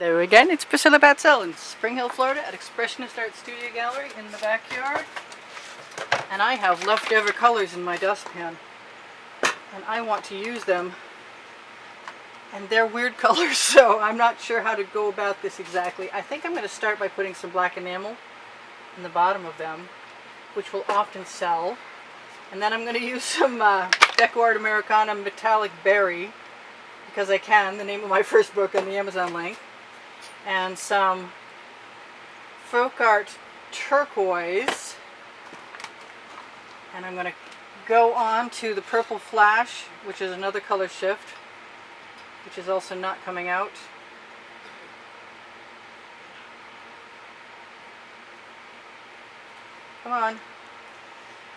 There again, it's Priscilla Batzell in Spring Hill, Florida at Expressionist Art Studio Gallery in the backyard. And I have leftover colors in my dustpan. And I want to use them. And they're weird colors, so I'm not sure how to go about this exactly. I think I'm going to start by putting some black enamel in the bottom of them, which will often sell. And then I'm going to use some Deco Art Americana Metallic Berry, because I can, the name of my first book on the Amazon link. And some Folk Art Turquoise. And I'm going to go on to the Purple Flash, which is another color shift, which is also not coming out. Come on.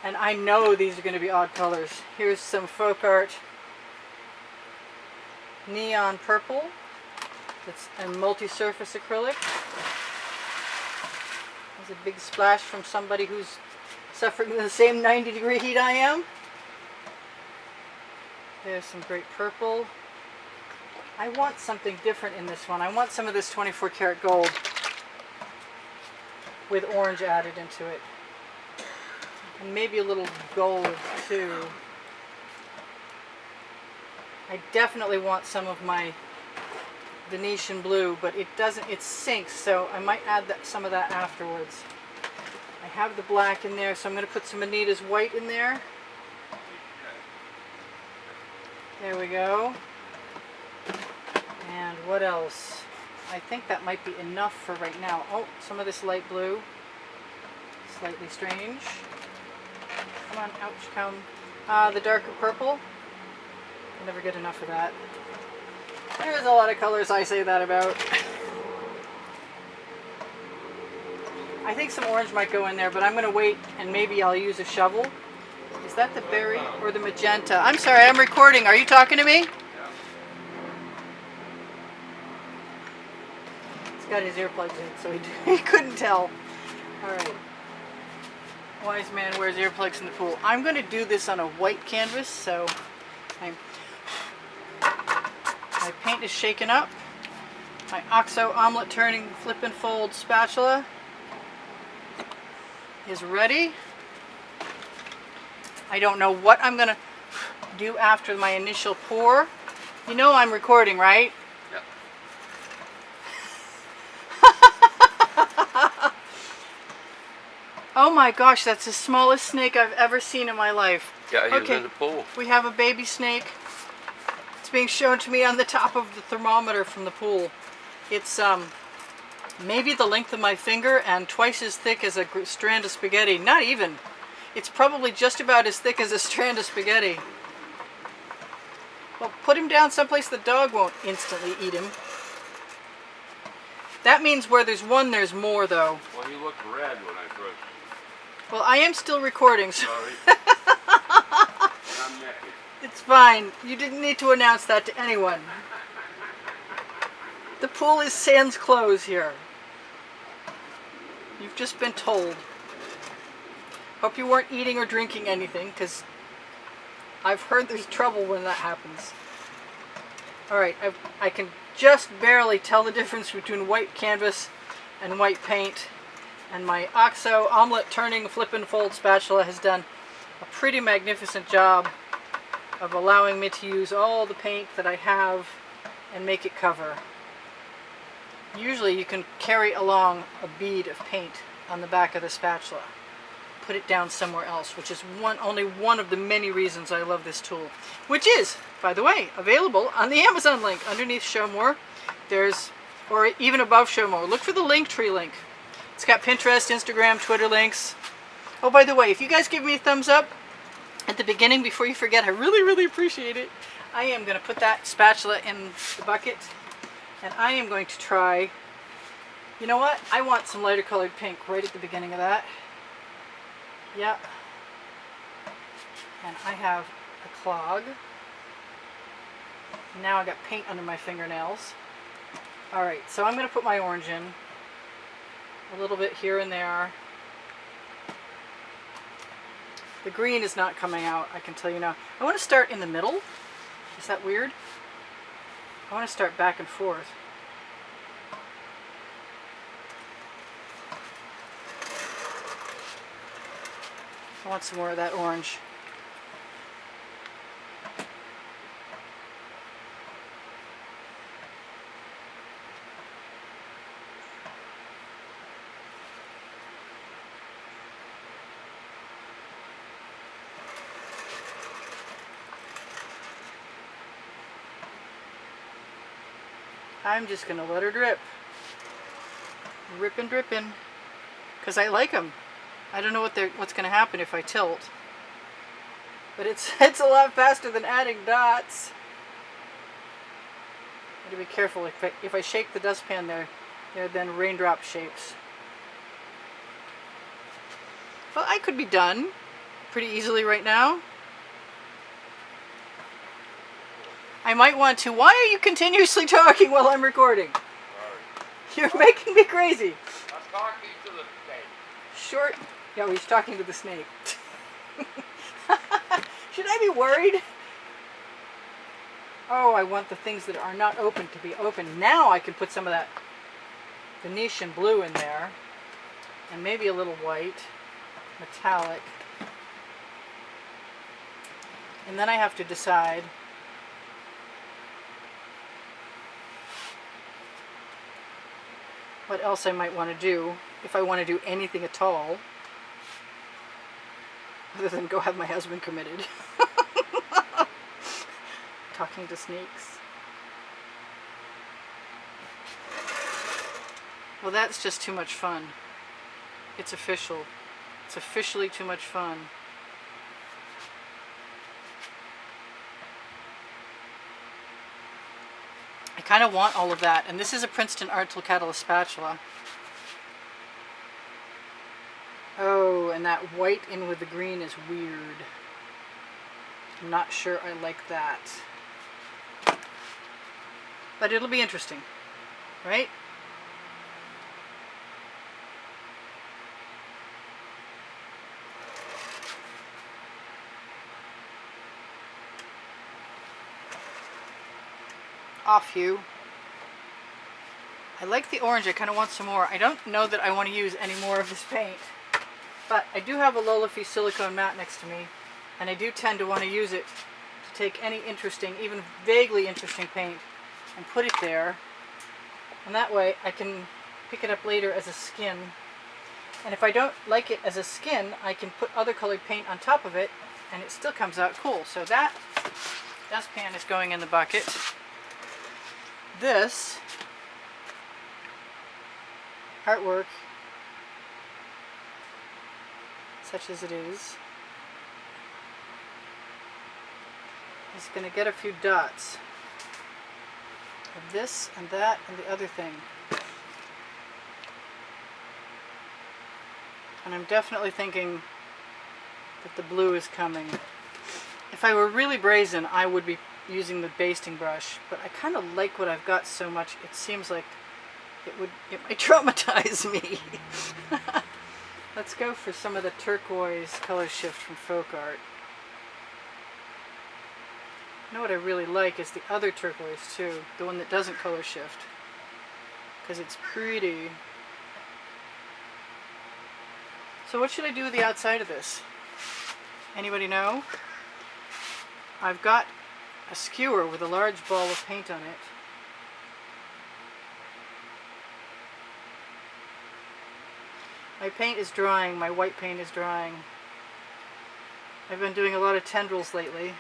And I know these are going to be odd colors. Here's some Folk Art Neon Purple. It's a multi-surface acrylic. There's a big splash from somebody who's suffering the same 90-degree heat I am. There's some great purple. I want something different in this one. I want some of this 24 karat gold with orange added into it. And maybe a little gold too. I definitely want some of my Venetian blue, but it doesn't, it sinks, so I might add some of that afterwards. I have the black in there, so I'm going to put some Anita's white in there. There we go. And what else? I think that might be enough for right now. Oh, some of this light blue. Slightly strange. Come on, ouch, come. The darker purple. I never get enough of that. There's a lot of colors I say that about. I think some orange might go in there, but I'm going to wait and maybe I'll use a shovel. Is that the berry or the magenta? I'm sorry, I'm recording. Are you talking to me? He's got his earplugs in, so he couldn't tell. Alright. Wise man wears earplugs in the pool. I'm going to do this on a white canvas, so my paint is shaken up. My OXO omelet turning flip and fold spatula is ready. I don't know what I'm going to do after my initial pour. You know I'm recording, right? Yep. Oh my gosh, that's the smallest snake I've ever seen in my life. Yeah, he was Okay, in the pool. we have a baby snake. It's being shown to me on the top of the thermometer from the pool. It's maybe the length of my finger and twice as thick as a strand of spaghetti. Not even. It's probably just about as thick as a strand of spaghetti. Well, put him down someplace the dog won't instantly eat him. That means where there's one, there's more, though. Well, he looked red when I first... Well, I am still recording, so... Sorry. I'm naked. It's fine. You didn't need to announce that to anyone. The pool is sans clothes here. You've just been told. Hope you weren't eating or drinking anything, because I've heard there's trouble when that happens. Alright, I can just barely tell the difference between white canvas and white paint. And my OXO omelet turning flip and fold spatula has done a pretty magnificent job of allowing me to use all the paint that I have and make it cover. Usually you can carry along a bead of paint on the back of the spatula. Put it down somewhere else, which is only one of the many reasons I love this tool. Which is, by the way, available on the Amazon link underneath Show More. Or even above Show More. Look for the Linktree link. It's got Pinterest, Instagram, Twitter links. Oh, by the way, if you guys give me a thumbs up at the beginning before you forget, I really, really appreciate it. I am going to put that spatula in the bucket. And I am going to try, you know what? I want some lighter colored pink right at the beginning of that. Yep. And I have a clog. Now I got paint under my fingernails. Alright, so I'm going to put my orange in. A little bit here and there. The green is not coming out, I can tell you now. I want to start in the middle. Is that weird? I want to start back and forth. I want some more of that orange. I'm just going to let her drip. Rippin' drippin'. Because I like them. I don't know what's going to happen if I tilt. But it's a lot faster than adding dots. I have to be careful. If I shake the dustpan there, they're then raindrop shapes. Well, I could be done pretty easily right now. I might want to. Why are you continuously talking while I'm recording? Sorry. You're making me crazy. I'm talking to the snake. Short. Yeah, he's talking to the snake. Should I be worried? Oh, I want the things that are not open to be open. Now I can put some of that Venetian blue in there. And maybe a little white. Metallic. And then I have to decide what else I might want to do, if I want to do anything at all, other than go have my husband committed. Talking to snakes. Well, that's just too much fun. It's official. It's officially too much fun. I kind of want all of that, and this is a Princeton Art Tool Catalyst spatula. Oh, and that white in with the green is weird. I'm not sure I like that. But it'll be interesting, right? Off you. I like the orange. I kind of want some more. I don't know that I want to use any more of this paint. But I do have a Lolafy silicone mat next to me. And I do tend to want to use it to take any interesting, even vaguely interesting paint and put it there. And that way I can pick it up later as a skin. And if I don't like it as a skin, I can put other colored paint on top of it and it still comes out cool. So that dustpan is going in the bucket. This artwork, such as it is going to get a few dots of this and that and the other thing. And I'm definitely thinking that the blue is coming. If I were really brazen, I would be using the basting brush, but I kind of like what I've got so much, it seems like it might traumatize me. Let's go for some of the turquoise color shift from Folk Art. You know what I really like is the other turquoise too, the one that doesn't color shift, because it's pretty. So what should I do with the outside of this? Anybody know? I've got a skewer with a large ball of paint on it. My paint is drying, my white paint is drying. I've been doing a lot of tendrils lately.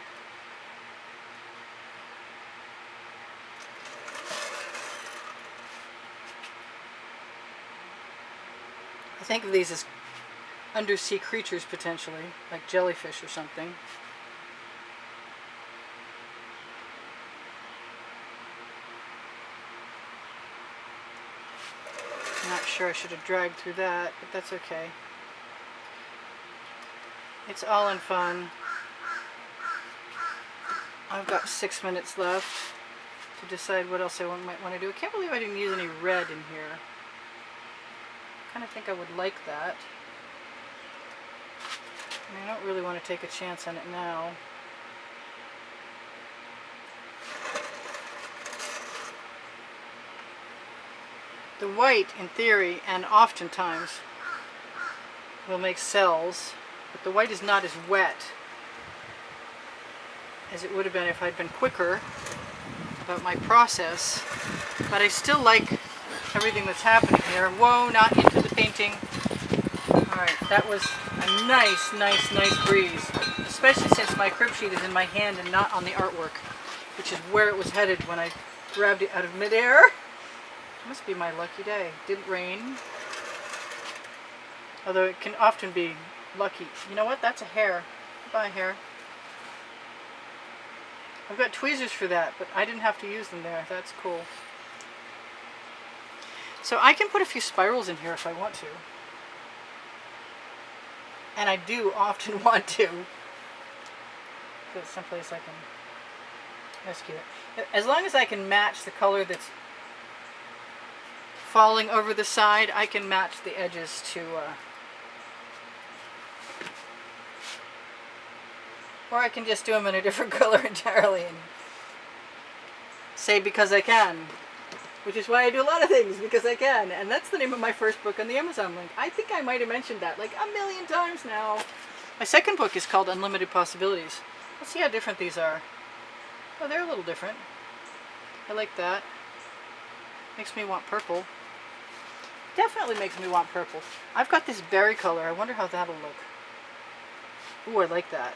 I think of these as undersea creatures potentially, like jellyfish or something. I'm not sure I should have dragged through that, but that's okay. It's all in fun. I've got 6 minutes left to decide what else I might want to do. I can't believe I didn't use any red in here. I kind of think I would like that. I don't really want to take a chance on it now. The white, in theory, and oftentimes, will make cells. but the white is not as wet as it would have been if I'd been quicker about my process. But I still like everything that's happening here. Whoa, not into the painting. Alright, that was a nice breeze. Especially since my crib sheet is in my hand and not on the artwork, which is where it was headed when I grabbed it out of midair. Must be my lucky day. Didn't rain. Although it can often be lucky. You know what? That's a hair. Goodbye, hair. I've got tweezers for that, but I didn't have to use them there. That's cool. So I can put a few spirals in here if I want to. And I do often want to. So it's someplace I can rescue it. As long as I can match the color that's falling over the side, I can match the edges to or I can just do them in a different color entirely and say because I can, which is why I do a lot of things, because I can. And that's the name of my first book on the Amazon link. I think I might have mentioned that like a million times now. My second book is called Unlimited Possibilities. Let's see how different these are. Oh, they're a little different. I like that. Makes me want purple. Definitely makes me want purple. I've got this berry color. I wonder how that'll look. Ooh, I like that.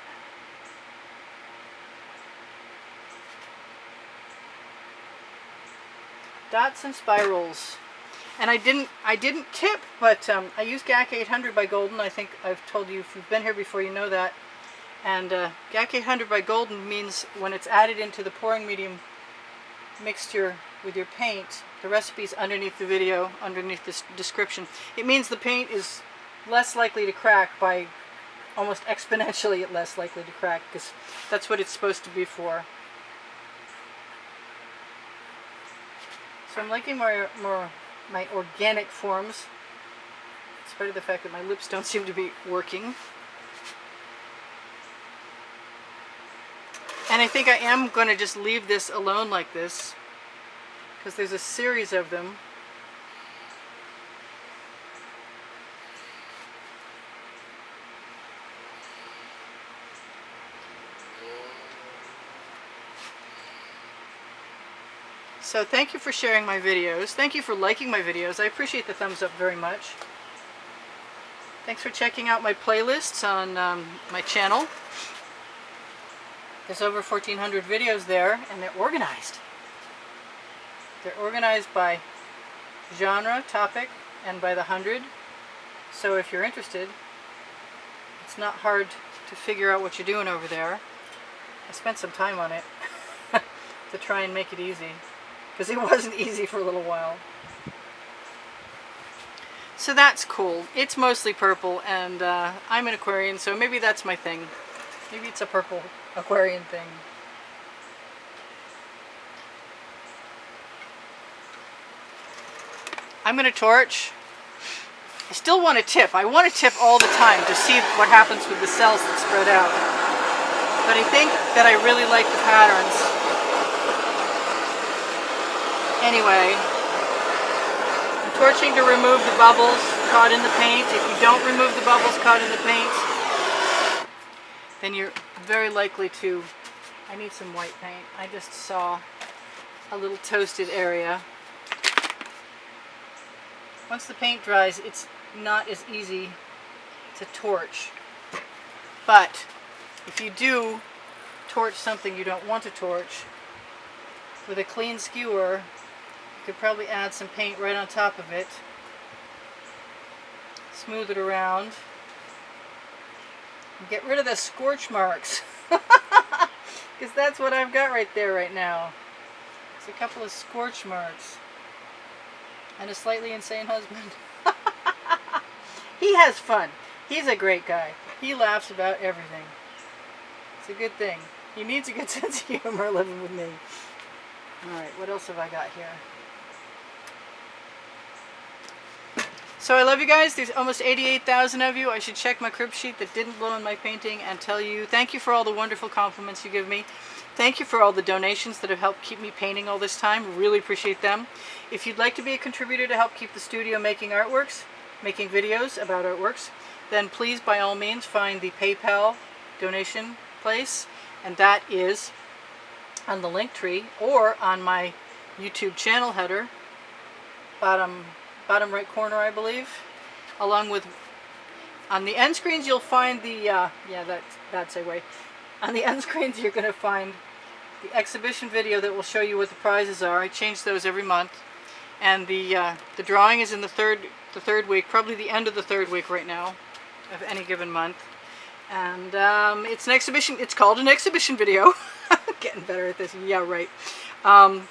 Dots and spirals. And I didn't tip, but I used GAC 800 by Golden. I think I've told you, if you've been here before, you know that. And GAC 800 by Golden means when it's added into the pouring medium mixture with your paint, the recipe's underneath the video, underneath this description. It means the paint is less likely to crack by almost exponentially less likely to crack, because that's what it's supposed to be for. So I'm liking more my organic forms, in spite of the fact that my lips don't seem to be working. And I think I am going to just leave this alone like this, because there's a series of them. So thank you for sharing my videos. Thank you for liking my videos. I appreciate the thumbs up very much. Thanks for checking out my playlists on my channel. There's over 1,400 videos there, and they're organized. They're organized by genre, topic, and by the 100. So if you're interested, it's not hard to figure out what you're doing over there. I spent some time on it to try and make it easy, because it wasn't easy for a little while. So that's cool. It's mostly purple, and I'm an Aquarian, so maybe that's my thing. Maybe it's a purple Aquarian thing. I'm going to torch. I still want to tip. I want to tip all the time to see what happens with the cells that spread out. But I think that I really like the patterns. Anyway, I'm torching to remove the bubbles caught in the paint. If you don't remove the bubbles caught in the paint, then you're very likely to... I need some white paint. I just saw a little toasted area. Once the paint dries, it's not as easy to torch. But if you do torch something you don't want to torch, with a clean skewer, you could probably add some paint right on top of it. Smooth it around. And get rid of the scorch marks. Because that's what I've got right there right now. It's a couple of scorch marks. And a slightly insane husband. He has fun. He's a great guy. He laughs about everything. It's a good thing. He needs a good sense of humor living with me. Alright, what else have I got here? So I love you guys. There's almost 88,000 of you. I should check my crib sheet that didn't blow in my painting and tell you thank you for all the wonderful compliments you give me. Thank you for all the donations that have helped keep me painting all this time. Really appreciate them. If you'd like to be a contributor to help keep the studio making artworks, making videos about artworks, then please by all means find the PayPal donation place, and that is on the link tree or on my YouTube channel header, bottom right corner, I believe. Along with, on the end screens you'll find the that's a way. On the end screens you're going to find the exhibition video that will show you what the prizes are. I change those every month, and the drawing is in the third week, probably the end of the third week right now of any given month. And it's an exhibition. It's called an exhibition video. Getting better at this. Yeah, right.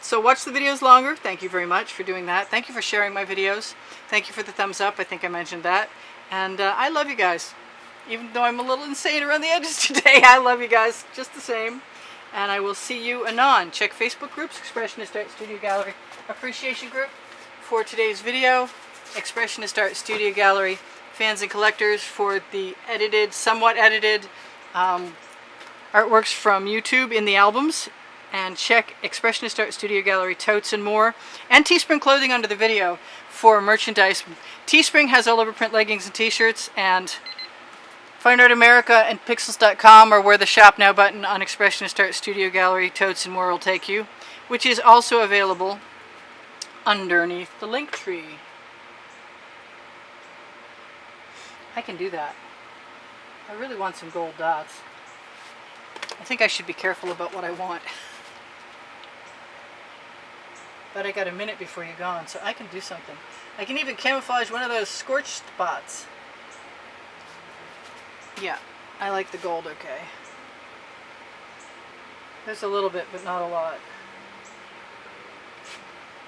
So watch the videos longer. Thank you very much for doing that. Thank you for sharing my videos. Thank you for the thumbs up. I think I mentioned that. And I love you guys. Even though I'm a little insane around the edges today, I love you guys just the same. And I will see you anon. Check Facebook groups, Expressionist Art Studio Gallery Appreciation Group for today's video, Expressionist Art Studio Gallery Fans and Collectors for the edited, somewhat edited artworks from YouTube in the albums. And check Expressionist Art Studio Gallery totes and more, and Teespring clothing under the video for merchandise. Teespring has all over print leggings and t-shirts, and Fine Art America and Pixels.com are where the Shop Now button on Expressionist Art Studio Gallery totes and more will take you, which is also available underneath the link tree. I can do that. I really want some gold dots. I think I should be careful about what I want. But I got a minute before you're gone, so I can do something. I can even camouflage one of those scorched spots. Yeah, I like the gold okay. There's a little bit, but not a lot.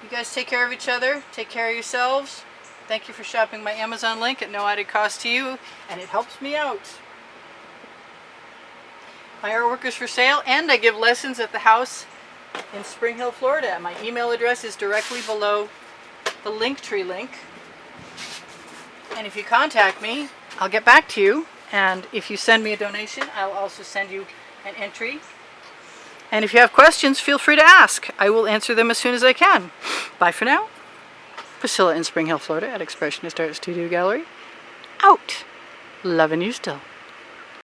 You guys take care of each other. Take care of yourselves. Thank you for shopping my Amazon link at no added cost to you, and it helps me out. My artwork is for sale, and I give lessons at the house in Spring Hill, Florida. My email address is directly below the Linktree link. And if you contact me, I'll get back to you. And if you send me a donation, I'll also send you an entry. And if you have questions, feel free to ask. I will answer them as soon as I can. Bye for now. Priscilla in Spring Hill, Florida at Expressionist Art Studio Gallery. Out. Loving you still.